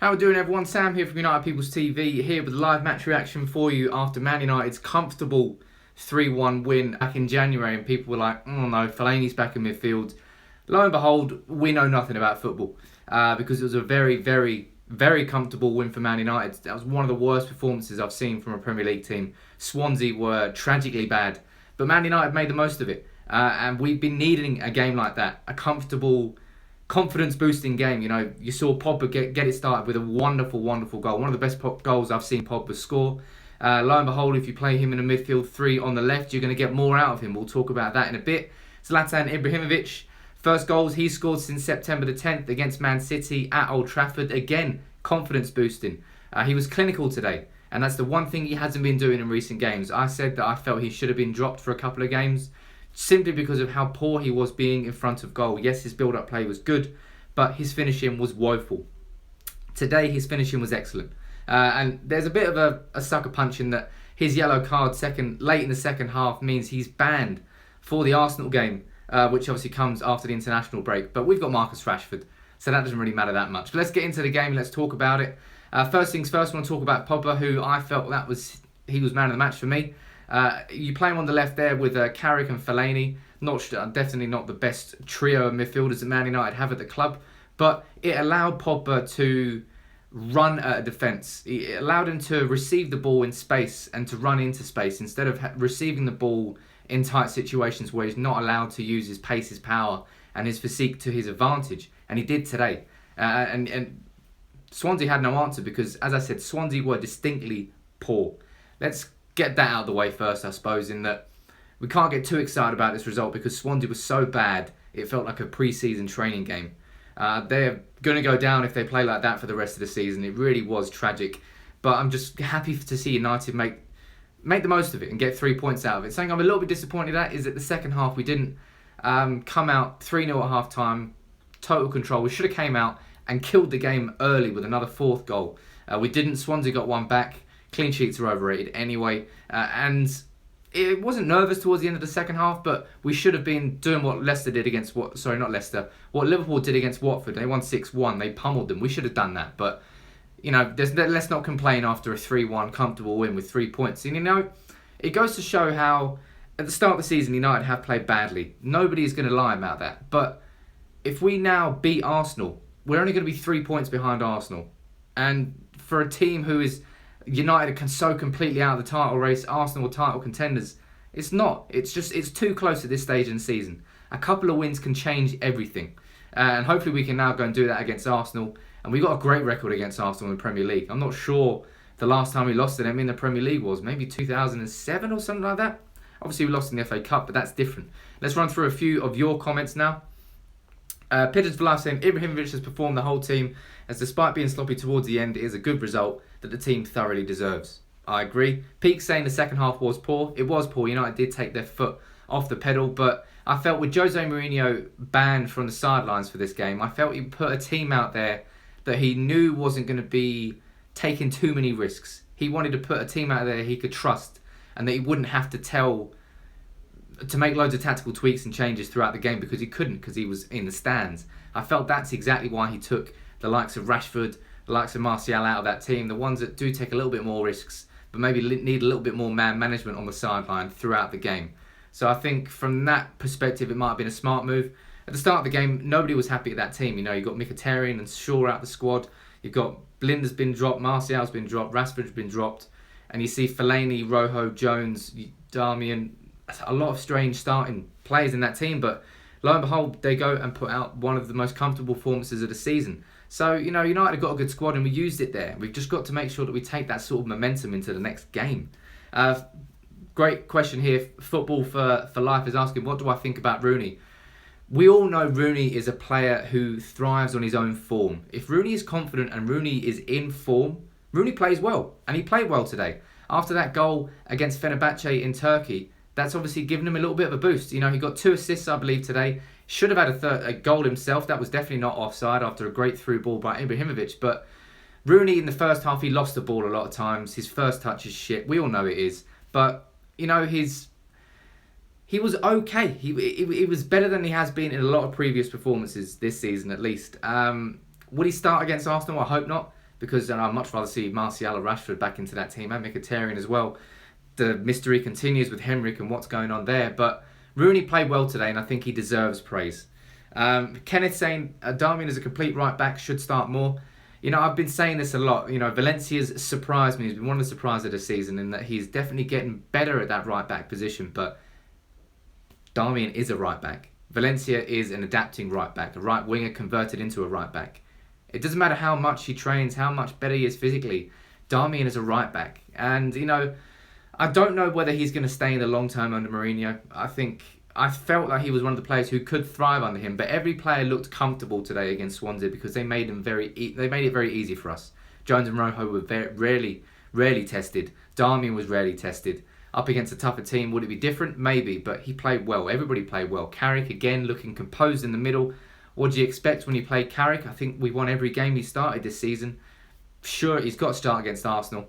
How are we doing, everyone? Sam here from United People's TV, here with a live match reaction for you after Man United's comfortable 3-1 win back in January, and people were like, oh no, Fellaini's back in midfield. Lo and behold, we know nothing about football because it was a very, very, very comfortable win for Man United. That was one of the worst performances I've seen from a Premier League team. Swansea were tragically bad, but Man United made the most of it, and we've been needing a game like that, a comfortable, confidence-boosting game. You know, you saw Pogba get it started with a wonderful, wonderful goal. One of the best goals I've seen Pogba score. Lo and behold, if you play him in a midfield three on the left, you're going to get more out of him. We'll talk about that in a bit. Zlatan Ibrahimovic, first goals he scored since September the 10th against Man City at Old Trafford. Again, confidence-boosting. He was clinical today, and that's the one thing he hasn't been doing in recent games. I said that I felt he should have been dropped for a couple of games, simply because of how poor he was being in front of goal. Yes, his build-up play was good, but his finishing was woeful. Today, his finishing was excellent. And there's a bit of a sucker punch in that his yellow card late in the second half means he's banned for the Arsenal game, which obviously comes after the international break. But we've got Marcus Rashford, so that doesn't really matter that much. But let's get into the game and let's talk about it. First things first, I want to talk about Pogba, who I felt he was man of the match for me. You play him on the left there with Carrick and Fellaini. Definitely not the best trio of midfielders that Man United have at the club, but it allowed Pogba to run at a defence. It allowed him to receive the ball in space and to run into space instead of receiving the ball in tight situations where he's not allowed to use his pace, his power and his physique to his advantage. And he did today. And Swansea had no answer because, as I said, Swansea were distinctly poor. Let's get that out of the way first, I suppose, in that we can't get too excited about this result because Swansea was so bad it felt like a pre-season training game. They're going to go down if they play like that for the rest of the season. It really was tragic, but I'm just happy to see United make the most of it and get 3 points out of it. Something I'm a little bit disappointed at is that the second half we didn't come out 3-0 at half time, total control. We should have came out and killed the game early with another fourth goal. We didn't. Swansea got one back. Clean sheets are overrated anyway, and it wasn't nervous towards the end of the second half, but we should have been doing what what Liverpool did against Watford. They won 6-1. They pummeled them. We should have done that, but you know, let's not complain after a 3-1 comfortable win with 3 points. And you know, it goes to show how at the start of the season United have played badly. Nobody is going to lie about that. But if we now beat Arsenal, we're only going to be 3 points behind Arsenal, and for a team who is United can so completely out of the title race, Arsenal are title contenders. It's not. It's too close at this stage in the season. A couple of wins can change everything. And hopefully we can now go and do that against Arsenal. And we've got a great record against Arsenal in the Premier League. I'm not sure the last time we lost to them in the Premier League was maybe 2007 or something like that. Obviously we lost in the FA Cup, but that's different. Let's run through a few of your comments now. Pigeons for Life saying Ibrahimovic has performed the whole team, as despite being sloppy towards the end, it is a good result that the team thoroughly deserves. I agree. Peak saying the second half was poor. It was poor. United did take their foot off the pedal, but I felt with Jose Mourinho banned from the sidelines for this game, I felt he put a team out there that he knew wasn't going to be taking too many risks. He wanted to put a team out there he could trust and that he wouldn't have to make loads of tactical tweaks and changes throughout the game because he couldn't, because he was in the stands. I felt that's exactly why he took the likes of Rashford, the likes of Martial out of that team, the ones that do take a little bit more risks, but maybe need a little bit more man management on the sideline throughout the game. So I think from that perspective, it might have been a smart move. At the start of the game, nobody was happy at that team. You know, you've got Mkhitaryan and Shaw out the squad. You've got Blinder's been dropped, Martial's been dropped, Rashford's been dropped. And you see Fellaini, Rojo, Jones, Darmian, a lot of strange starting players in that team, but lo and behold, they go and put out one of the most comfortable performances of the season. So, you know, United have got a good squad and we used it there. We've just got to make sure that we take that sort of momentum into the next game. Great question here. Football for Life is asking, what do I think about Rooney? We all know Rooney is a player who thrives on his own form. If Rooney is confident and Rooney is in form, Rooney plays well, and he played well today. After that goal against Fenerbahce in Turkey, that's obviously given him a little bit of a boost. You know, he got 2 assists, I believe, today. Should have had a goal himself. That was definitely not offside after a great through ball by Ibrahimovic. But Rooney in the first half, he lost the ball a lot of times. His first touch is shit. We all know it is. But, you know, he was okay. He was better than he has been in a lot of previous performances this season, at least. Would he start against Arsenal? I hope not. because I'd much rather see Martial or Rashford back into that team, and Mkhitaryan as well. The mystery continues with Henrik and what's going on there, but Rooney played well today, and I think he deserves praise. Kenneth saying Darmian is a complete right back, should start more. You know, I've been saying this a lot. You know, Valencia's surprised me. He's been one of the surprises of the season in that he's definitely getting better at that right back position, but Darmian is a right back. Valencia is an adapting right back, a right winger converted into a right back. It doesn't matter how much he trains, how much better he is physically. Darmian is a right back. And, you know, I don't know whether he's going to stay in the long term under Mourinho. I felt like he was one of the players who could thrive under him, but every player looked comfortable today against Swansea because they made it very easy for us. Jones and Rojo were rarely tested. Darmian was rarely tested. Up against a tougher team, would it be different? Maybe, but he played well. Everybody played well. Carrick, again, looking composed in the middle. What do you expect when you play Carrick? I think we won every game he started this season. Sure, he's got to start against Arsenal.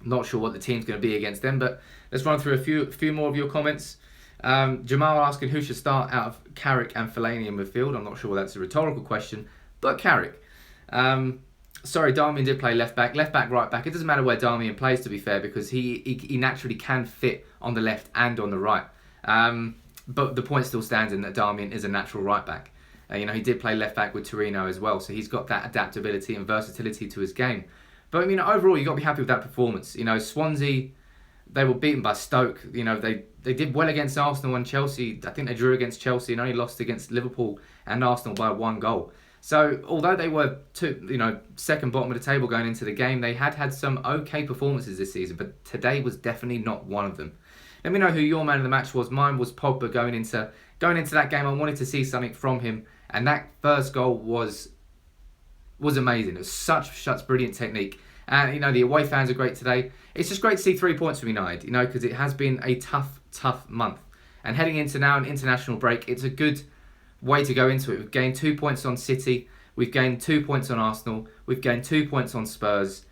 Not sure what the team's going to be against them, but let's run through a few more of your comments. Jamal asking who should start out of Carrick and Fellaini in midfield. I'm not sure that's a rhetorical question, but Carrick. Sorry, Darmian did play left back, right back. It doesn't matter where Darmian plays, to be fair, because he naturally can fit on the left and on the right. But the point still stands in that Darmian is a natural right back. You know, he did play left back with Torino as well, so he's got that adaptability and versatility to his game. But, you know, overall, you've got to be happy with that performance. You know, Swansea, they were beaten by Stoke. You know, they did well against Arsenal and Chelsea. I think they drew against Chelsea and only lost against Liverpool and Arsenal by 1 goal. So, although they were second bottom of the table going into the game, they had some okay performances this season, but today was definitely not one of them. Let me know who your man of the match was. Mine was Pogba going into that game. I wanted to see something from him, and that first goal was amazing. It was such brilliant technique. And, you know, the away fans are great today. It's just great to see 3 points from United, you know, because it has been a tough month. And heading into now an international break, it's a good way to go into it. We've gained 2 points on City. We've gained 2 points on Arsenal. We've gained 2 points on Spurs.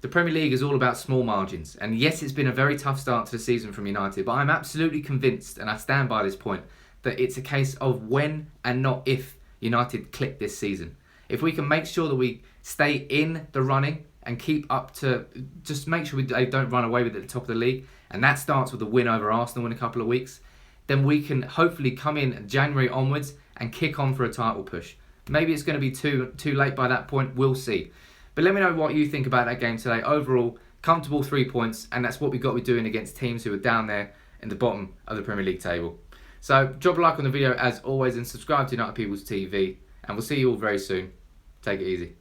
The Premier League is all about small margins. And yes, it's been a very tough start to the season from United, but I'm absolutely convinced, and I stand by this point, that it's a case of when and not if United click this season. If we can make sure that we stay in the running and keep up to, just make sure they don't run away with it at the top of the league, and that starts with a win over Arsenal in a couple of weeks, then we can hopefully come in January onwards and kick on for a title push. Maybe it's going to be too late by that point, we'll see. But let me know what you think about that game today. Overall, comfortable 3 points, and that's what we've got to be doing against teams who are down there in the bottom of the Premier League table. So drop a like on the video as always and subscribe to United People's TV, and we'll see you all very soon. Take it easy.